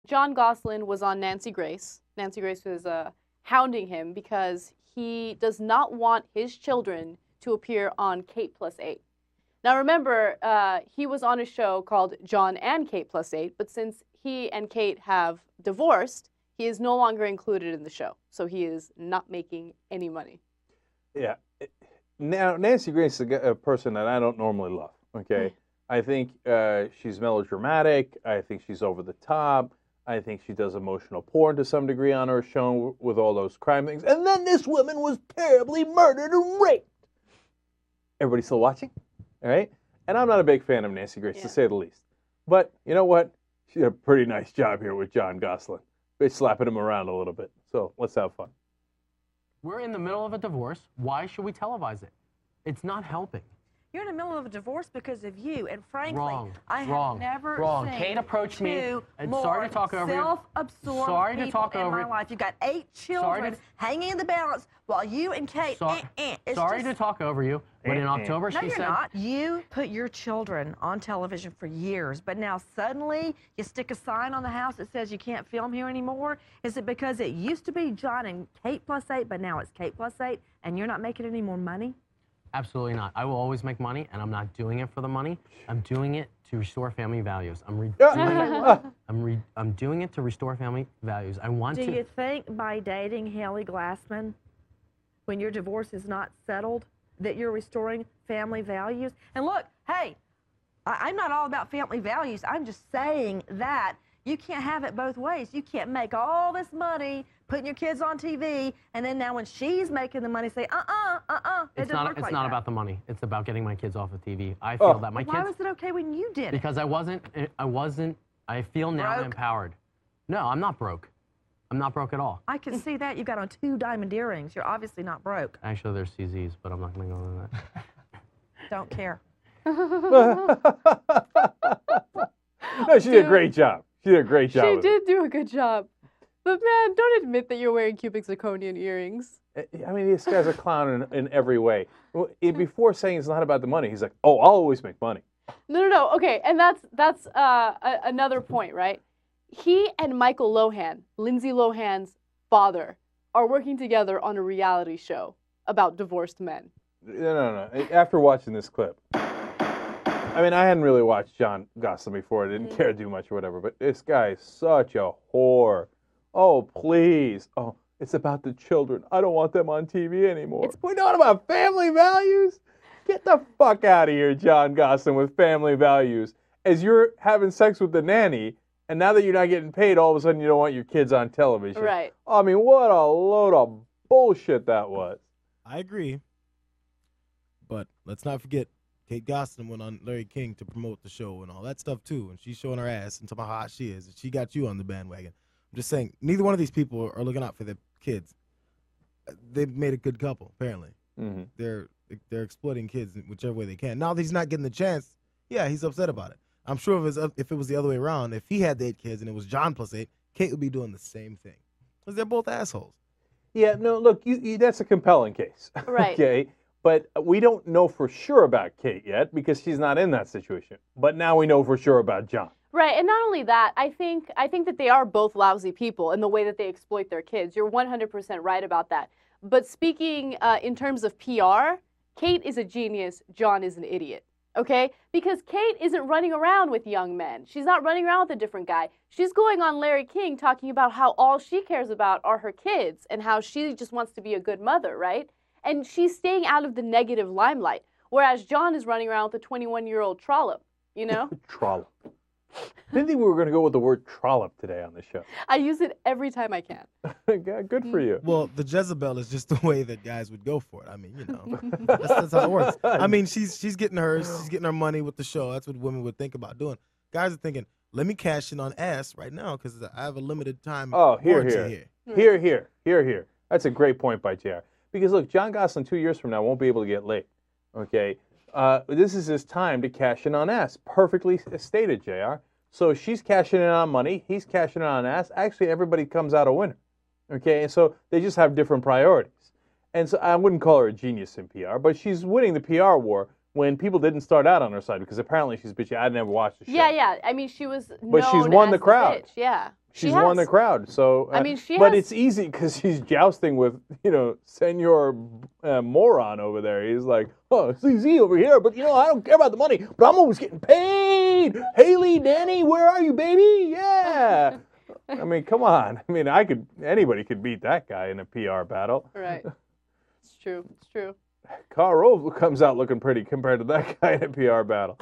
Jon Gosselin was on Nancy Grace. Nancy Grace was hounding him because he does not want his children to appear on Kate Plus 8. Now remember, he was on a show called Jon and Kate Plus 8, but since he and Kate have divorced, he is no longer included in the show. So he is not making any money. Yeah. Now, Nancy Grace is a person that I don't normally love, okay? I think she's melodramatic. I think she's over the top. I think she does emotional porn to some degree on her show with all those crime things. And then this woman was terribly murdered and raped. Everybody still watching? All right? And I'm not a big fan of Nancy Grace, to say the least. But you know what? She did a pretty nice job here with Jon Gosselin. Bitch slapping him around a little bit. So let's have fun. We're in the middle of a divorce. Why should we televise it? It's not helping. You're in the middle of a divorce because of you, and frankly, Wrong. I have Wrong. never Wrong. seen Kate approached me, and more sorry to talk over you. self-absorbed Sorry to people talk in over my you. life. You've got 8 children hanging in the balance while you and Kate. Sorry to talk over you, but in October No, she you're said. not. You put your children on television for years, but now suddenly you stick a sign on the house that says you can't film here anymore. Is it because it used to be Jon and Kate Plus 8, but now it's Kate Plus 8, and you're not making any more money? Absolutely not. I will always make money, and I'm not doing it for the money. I'm doing it to restore family values. I'm doing it to restore family values. I want to. Do you think by dating Haley Glassman, when your divorce is not settled, that you're restoring family values? And look, hey, I'm not all about family values. I'm just saying that you can't have it both ways. You can't make all this money putting your kids on TV, and then now when she's making the money, say, it It's doesn't work like not that. about the money. It's about getting my kids off of TV. I feel that my kids. Why was it okay when you did it? Because I feel now Broke? empowered. No, I'm not broke. I'm not broke at all. I can see that. You got on 2 diamond earrings. You're obviously not broke. Actually, there's CZs, but I'm not going to go into that. Don't care. No, she did a great job. She did a great job. She did do a good job. But man, don't admit that you're wearing cubic zirconian earrings. I mean, this guy's a clown in every way. Before saying it's not about the money, he's like, oh, I'll always make money. No. Okay, and that's another point, right? He and Michael Lohan, Lindsay Lohan's father, are working together on a reality show about divorced men. No. After watching this clip, I mean, I hadn't really watched Jon Gosselin before. I didn't care to do much or whatever, but this guy is such a whore. Oh, please. Oh, it's about the children. I don't want them on TV anymore. We're not about family values. Get the fuck out of here, Jon Gosselin, with family values. As you're having sex with the nanny, and now that you're not getting paid, all of a sudden you don't want your kids on television. Right. I mean, what a load of bullshit that was. I agree. But let's not forget, Kate Gosselin went on Larry King to promote the show and all that stuff, too. And she's showing her ass and talking about how hot she is. And she got you on the bandwagon. I'm just saying, neither one of these people are looking out for their kids. They've made a good couple, apparently. Mm-hmm. They're exploiting kids in whichever way they can. Now that he's not getting the chance, yeah, he's upset about it. I'm sure if it was the other way around, if he had the 8 kids and it was Jon plus 8, Kate would be doing the same thing. Because they're both assholes. Yeah, no, look, that's a compelling case. Right. Okay, but we don't know for sure about Kate yet because she's not in that situation. But now we know for sure about Jon. Right, and not only that, I think that they are both lousy people in the way that they exploit their kids. You're 100% right about that. But speaking in terms of PR, Kate is a genius, Jon is an idiot. Okay? Because Kate isn't running around with young men. She's not running around with a different guy. She's going on Larry King talking about how all she cares about are her kids and how she just wants to be a good mother, right? And she's staying out of the negative limelight. Whereas Jon is running around with a 21-year-old trollop, you know? Trollop. I didn't think we were going to go with the word trollop today on the show. I use it every time I can. Good for you. Well, the Jezebel is just the way that guys would go for it. I mean, you know, that's how it works. I mean, she's getting hers. She's getting her money with the show. That's what women would think about doing. Guys are thinking, let me cash in on ass right now because I have a limited time. Oh, here. Here. That's a great point by JR. Because, look, Jon Gosselin 2 years from now won't be able to get laid. Okay? This is his time to cash in on ass. Perfectly stated, JR. So she's cashing in on money. He's cashing in on ass. Actually, everybody comes out a winner. Okay? And so they just have different priorities. And so I wouldn't call her a genius in PR, but she's winning the PR war when people didn't start out on her side because apparently she's bitchy. I never watched the show. Yeah. I mean, she was But she's won known the as crowd. bitch. Yeah. She's won the has. crowd. So, I mean, she but has- it's easy because she's jousting with, Senor Moron over there. He's like, oh, it's easy over here, but, I don't care about the money, but I'm always getting paid. Haley, Danny, where are you, baby? Yeah. I mean, come on. I mean, anybody could beat that guy in a PR battle. Right. It's true. It's true. Carl Rove comes out looking pretty compared to that guy in a PR battle.